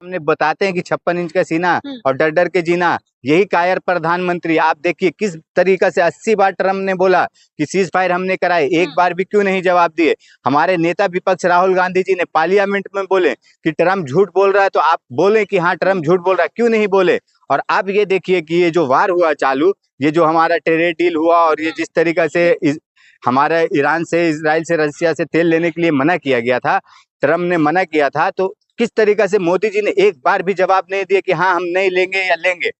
हमने बताते हैं कि 56 इंच का सीना और डर डर के जीना, यही कायर प्रधानमंत्री। आप देखिए किस तरीका से 80 बार ट्रम्प ने बोला कि सीज फायर हमने कराए, एक बार भी क्यों नहीं जवाब दिए। हमारे नेता विपक्ष राहुल गांधी जी ने पार्लियामेंट में बोले कि ट्रम्प झूठ बोल रहा है, तो आप बोले कि हाँ ट्रम्प झूठ बोल रहा है, क्यों नहीं बोले। और आप ये देखिए कि ये जो वार हुआ चालू, ये जो हमारा ट्रेड डील हुआ और ये जिस तरीका से हमारा ईरान से, इजराइल से, रशिया से तेल लेने के लिए मना किया गया था, ट्रम्प ने मना किया था, तो किस तरीका से मोदी जी ने एक बार भी जवाब नहीं दिया कि हाँ हम नहीं लेंगे या लेंगे,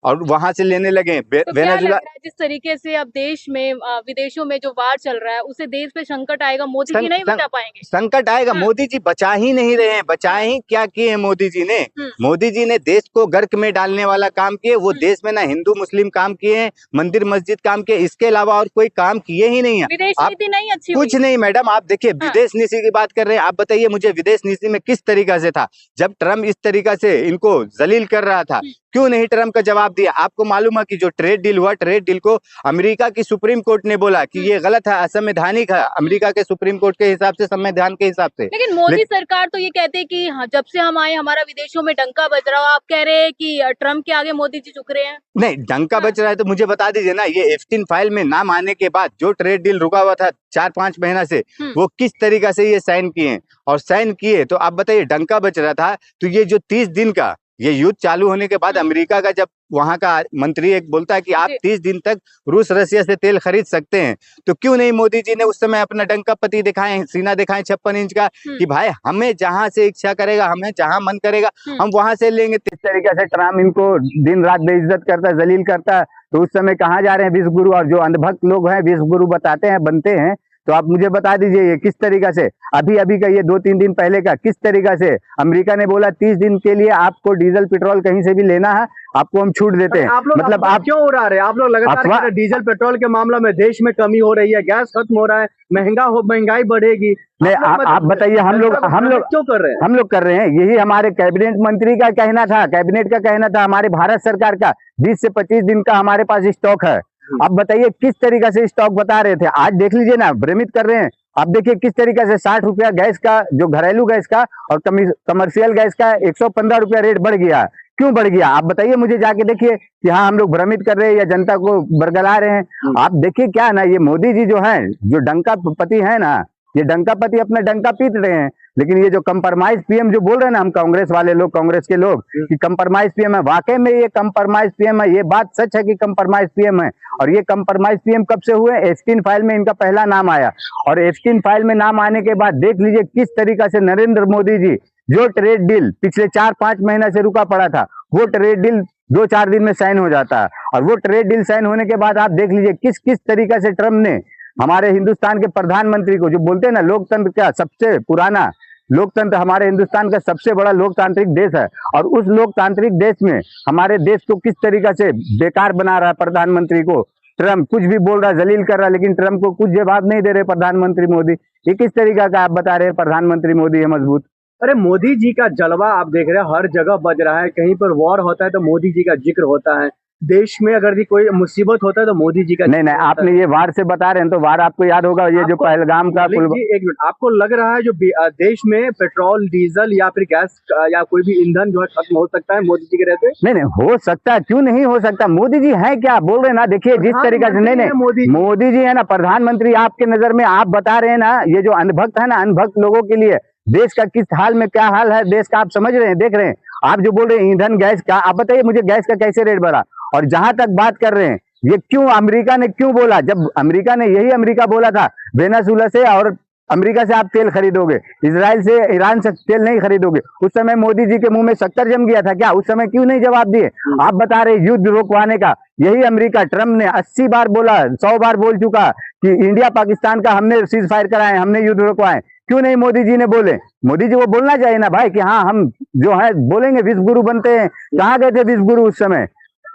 और वहां से लेने लगे। तो क्या लग रहा है जिस तरीके से अब देश में विदेशों में जो वार चल रहा है उससे देश पे संकट आएगा, मोदी जी नहीं बचा पाएंगे? संकट आएगा। मोदी जी बचा ही नहीं रहे हैं। बचाए ही क्या किए हैं मोदी जी ने? मोदी जी ने देश को गर्क में डालने वाला काम किए। वो देश में ना हिंदू मुस्लिम काम किए हैं, मंदिर मस्जिद काम किए, इसके अलावा और कोई काम किए ही नहीं है। विदेश नीति नहीं अच्छी कुछ नहीं मैडम, आप देखिए विदेश नीति की बात कर रहे हैं, आप बताइए मुझे विदेश नीति में किस तरीका से था जब ट्रम्प इस तरीका से इनको जलील कर रहा था? क्यों नहीं ट्रम्प का जवाब दिया? आपको मालूम है कि जो ट्रेड डील हुआ, ट्रेड डील को अमेरिका की सुप्रीम कोर्ट ने बोला कि ये गलत है, असंवैधानिक है, अमेरिका के सुप्रीम कोर्ट के हिसाब से, संविधान के हिसाब से। लेकिन मोदी सरकार तो ये कहते हैं कि हाँ, जब से हम आए हमारा विदेशों में डंका बज रहा हो, आप कह रहे हैं कि ट्रम्प के आगे मोदी जी झुक रहे हैं? नहीं, डंका बज रहा है तो मुझे बता दीजिए ना, ये एप्स्टीन फाइल में नाम आने के बाद जो ट्रेड डील रुका हुआ था 4-5 महीना से, वो किस तरीका से ये साइन किए और साइन किए, तो आप बताइए डंका बज रहा था। तो ये जो 30 दिन का ये युद्ध चालू होने के बाद अमेरिका का जब वहां का मंत्री एक बोलता है कि आप 30 दिन तक रूस रशिया से तेल खरीद सकते हैं, तो क्यों नहीं मोदी जी ने उस समय अपना डंका पति दिखाए, सीना दिखाए 56 इंच का कि भाई हमें जहां से इच्छा करेगा, हमें जहां मन करेगा हम वहां से लेंगे। इस तरीके से ट्रम्प इनको दिन रात बेइज्जत करता है, जलील करता है, तो उस समय कहाँ जा रहे हैं विश्व गुरु? और जो अंधभक्त लोग हैं विश्व गुरु बताते हैं, बनते हैं, तो आप मुझे बता दीजिए ये किस तरीका से अभी अभी का, ये 2-3 दिन पहले का, किस तरीका से अमेरिका ने बोला 30 दिन के लिए आपको डीजल पेट्रोल कहीं से भी लेना है आपको हम छूट देते हैं। मतलब आप क्यों उड़ा रहे हैं? आप लोग लगातार डीजल पेट्रोल के मामला में देश में कमी हो रही है, गैस खत्म हो रहा है, महंगाई बढ़ेगी। नहीं, आप बताइए हम लोग क्यों कर रहे हैं? हम लोग कर रहे हैं, यही हमारे कैबिनेट मंत्री का कहना था, कैबिनेट का कहना था, हमारे भारत सरकार का 20 से 25 दिन का हमारे पास स्टॉक है। अब बताइए किस तरीका से स्टॉक बता रहे थे, आज देख लीजिए ना, भ्रमित कर रहे हैं। आप देखिए किस तरीके से 60 रुपया गैस का, जो घरेलू गैस का और कमर्शियल गैस का 115 रुपया रेट बढ़ गया। क्यों बढ़ गया आप बताइए मुझे, जाके देखिए कि हाँ हम लोग भ्रमित कर रहे हैं या जनता को बरगला रहे हैं। आप देखिए क्या ना, ये मोदी जी जो है, जो डंका पति है ना, ये डंका पति अपना डंका पीट रहे हैं। लेकिन ये जो कंप्रोमाइज पीएम जो बोल रहे हैं ना, हम कांग्रेस वाले लोग, कांग्रेस के लोग, कि कंप्रोमाइज पीएम है, वाकई में ये कंप्रोमाइज पीएम है, ये बात सच है कि कंप्रोमाइज पीएम है। और ये कंप्रोमाइज पीएम कब से हुए? एप्स्टीन फाइल में इनका पहला नाम आया, और एप्स्टीन फाइल में नाम आने के बाद देख लीजिए किस तरीका से नरेंद्र मोदी जी, जो ट्रेड डील पिछले 4-5 महीना से रुका पड़ा था, वो ट्रेड डील 2-4 दिन में साइन हो जाता है। और वो ट्रेड डील साइन होने के बाद आप देख लीजिए किस किस तरीका से ट्रम्प ने हमारे हिंदुस्तान के प्रधानमंत्री को, जो बोलते हैं ना लोकतंत्र का सबसे पुराना लोकतंत्र, हमारे हिंदुस्तान का सबसे बड़ा लोकतांत्रिक देश है, और उस लोकतांत्रिक देश में हमारे देश को किस तरीका से बेकार बना रहा है प्रधानमंत्री को ट्रम्प। कुछ भी बोल रहा है, जलील कर रहा है, लेकिन ट्रम्प को कुछ जवाब नहीं दे रहे प्रधानमंत्री मोदी। ये किस तरीका का आप बता रहे हैं प्रधानमंत्री मोदी है मजबूत? अरे मोदी जी का जलवा आप देख रहे हैं, हर जगह बज रहा है। कहीं पर वॉर होता है तो मोदी जी का जिक्र होता है, देश में अगर भी कोई मुसीबत होता है तो मोदी जी का। नहीं, आपने ये वार से बता रहे हैं, तो वार आपको याद होगा, ये जो पहलगाम का एक मिनट, आपको लग रहा है जो देश में पेट्रोल डीजल या फिर गैस या कोई भी ईंधन जो है खत्म हो सकता है मोदी जी के रहते? नहीं, हो सकता है, क्यों नहीं हो सकता। मोदी जी है क्या बोल रहे हैं ना, देखिए जिस तरीका से, नहीं मोदी जी है ना प्रधानमंत्री, आपके नजर में आप बता रहे हैं ना, ये जो अनभक्त है ना, अनभक्त लोगों के लिए देश का किस हाल में क्या हाल है देश का, आप समझ रहे हैं, देख रहे हैं। आप जो बोल रहे हैं ईंधन गैस का, आप बताइए मुझे गैस का कैसे रेट बढ़ा। और जहां तक बात कर रहे हैं, ये क्यों अमेरिका ने क्यों बोला, जब अमेरिका ने, यही अमेरिका बोला था वेनेजुएला से और अमेरिका से आप तेल खरीदोगे, इजराइल से, ईरान से तेल नहीं खरीदोगे। उस समय मोदी जी के मुंह में शक्कर जम गया था क्या? उस समय क्यों नहीं जवाब दिए? आप बता रहे युद्ध रोकवाने का, यही अमेरिका ट्रम्प ने 80 बार बोला, 100 बार बोल चुका कि इंडिया पाकिस्तान का हमने सीज फायर कराए, हमने युद्ध रोकवाए। क्यों नहीं मोदी जी ने बोले? मोदी जी को बोलना चाहिए ना भाई कि हाँ हम जो है बोलेंगे, विश्व गुरु बनते हैं। कहाँ गए थे विश्व गुरु उस समय?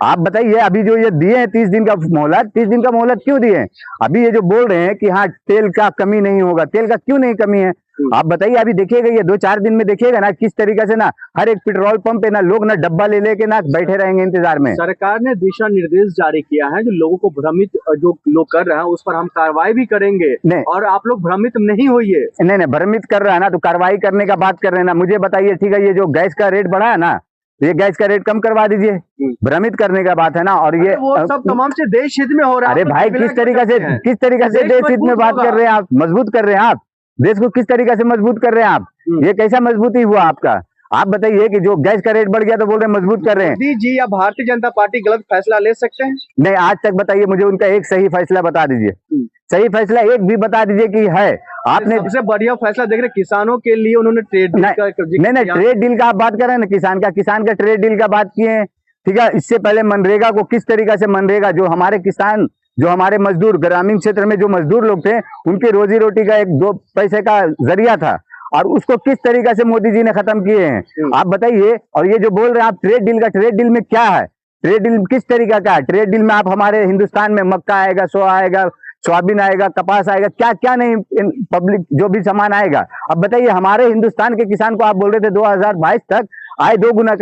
आप बताइए, अभी जो ये दिए हैं 30 दिन का मोहलत, 30 दिन का मोहलत क्यों दिए? अभी ये जो बोल रहे हैं कि हाँ तेल का कमी नहीं होगा, तेल का क्यों नहीं कमी है? आप बताइए, अभी देखिएगा ये 2-4 दिन में देखिएगा ना किस तरीके से ना हर एक पेट्रोल पंप पे ना लोग ना डब्बा ले लेके ना बैठे रहेंगे इंतजार में। सरकार ने दिशा निर्देश जारी किया है, जो लोगों को भ्रमित जो लोग कर रहे हैं उस पर हम कार्रवाई भी करेंगे, नहीं और आप लोग भ्रमित नहीं होइए। नहीं, भ्रमित कर रहा है ना तो कार्रवाई करने का बात कर रहे हैं ना। मुझे बताइए, ठीक है, ये जो गैस का रेट बढ़ा है ना, ये गैस का रेट कम करवा दीजिए, भ्रमित करने का बात है ना। और ये वो सब तमाम से देश हित में हो रहा है। अरे भाई, किस तरीके से देश हित में बात कर रहे हैं आप, मजबूत कर रहे हैं आप देश को, किस तरीके से मजबूत कर रहे हैं आप? ये कैसा मजबूती हुआ आपका? आप बताइए कि जो गैस का रेट बढ़ गया तो बोल रहे हैं मजबूत कर रहे हैं। मोदी जी या भारतीय जनता पार्टी गलत फैसला ले सकते हैं? नहीं, आज तक बताइए मुझे उनका एक सही फैसला बता दीजिए, सही फैसला एक भी बता दीजिए कि है। आपने सबसे बढ़िया फैसला देख रहे किसानों के लिए उन्होंने ट्रेड डील का नहीं, ट्रेड डील का आप बात कर रहे हैं ना, किसान का ट्रेड डील का बात किए हैं, ठीक है। इससे पहले मनरेगा को किस तरीके से, मनरेगा जो हमारे किसान, जो हमारे मजदूर, ग्रामीण क्षेत्र में जो मजदूर लोग थे, उनकी रोजी रोटी का 1-2 पैसे का जरिया था, और उसको किस तरीके से मोदी जी ने खत्म किए हैं आप बताइए। और ये जो बोल रहे हैं आप ट्रेड डील का, ट्रेड डील में क्या है? ट्रेड डील किस तरीके का है? ट्रेड डील में आप हमारे हिंदुस्तान में मक्का आएगा, सोया आएगा, सोयाबीन आएगा, कपास आएगा, क्या क्या नहीं पब्लिक जो भी सामान आएगा। अब बताइए, हमारे हिंदुस्तान के किसान को आप बोल रहे थे 2022 तक आय 2 गुना